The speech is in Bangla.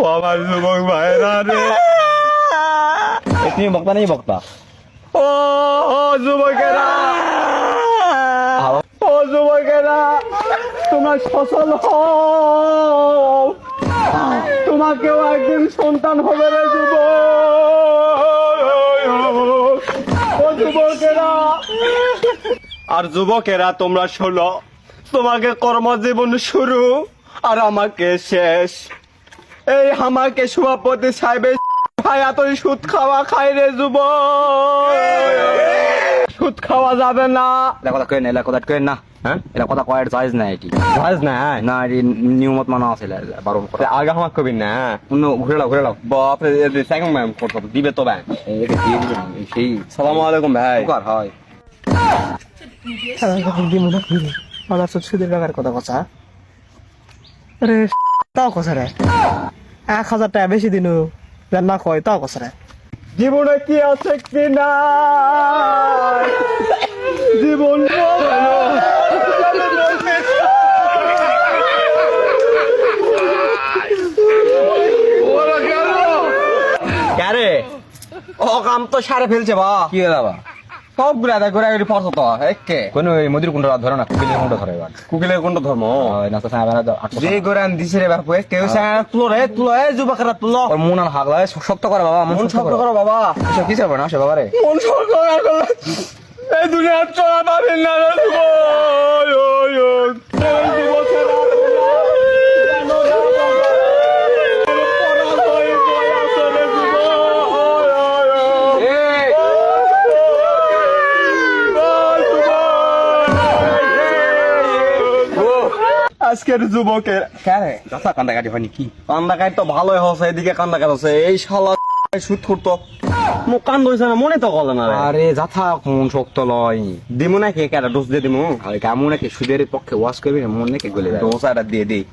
ও আমার যুবক ভাইরা রে, তুমি বক্তা নেই বক্তা ও যুবকেরা, ও যুবকেরা, তোমরা সচল হও, তোমাকেও একদিন সন্তান হবে রে যুবক। ও যুবকেরা আর যুবকেরা, তোমরা শোনো, তোমাকে কর্মজীবন শুরু আর আমাকে শেষ। এই আমাকে সভাপতি সাহেবের ভাই তুই সুদ খাওয়া খাই রে যুবক, সুদ খাওয়া যাবে না। এটা কথা কই না, এটা কথা কই না। হ্যাঁ, এটা কথা কয়ের জায়েজ না, এটি জায়েজ না। না, এটি নিয়মত মানা আছে বারণ করা। আগে আমার কবি না, অন্য ঘুরে লাও ঘুরে লাও। বাপরে সেকেন্ড ম্যাম করতে দিবে তো ভাই। এটা দিয়ে দিবেন সেই সালামু আলাইকুম ভাই। উপকার হয়। আমার সুদের টাকার কথা কথা রে, তাও কথা রে 1,000 টাকা বেশি দিন না কয়, তাও কথা রে। জীবনে কি আছে কি না, জীবন ক্যারে ও কাম তো সারে ফেলছে বা। কি হলো বাবা? সব ঘুরে ঘুরে পড়ছ তো একে কোন ওই মধুর কুণ্ড ধরে না, কুকিলের কুণ্ড ধরে এবার। কুকিলের কোন ধর্ম না তো সাহেব যে গোরান দিছে রে বাপু, কেউ তুলো রে, তুলো এ যুবকেরা তুলো। ওর মন আর হাগলা শক্ত করে বাবা, মন শক্ত করো বাবা। এসব কি চাবে না সে বাবা রে। মন শক্ত করো, এই দুনিয়ার চলা পাবেন না রে যুবক। এই যুবকেরা আজকের যুবকের ক্যারে দাদা কান্দাকাটি হয়নি কি? কান্দাকাই তো ভালোই হচ্ছে, এদিকে কান্দাকাই হচ্ছে। এই শালা সুদ করতো মুখ কান্দ হয়েছে না, মনে তো করলে না রে। আরে যাথা কোন শক্ত লয় দিমু নাকি একটা ডোজ দিয়ে দিমু, আর কেমন নাকি সুদের পক্ষে ওয়াশ করবি না, মন নাকি গলে যায়। ডোজ একটা দিয়ে দিই।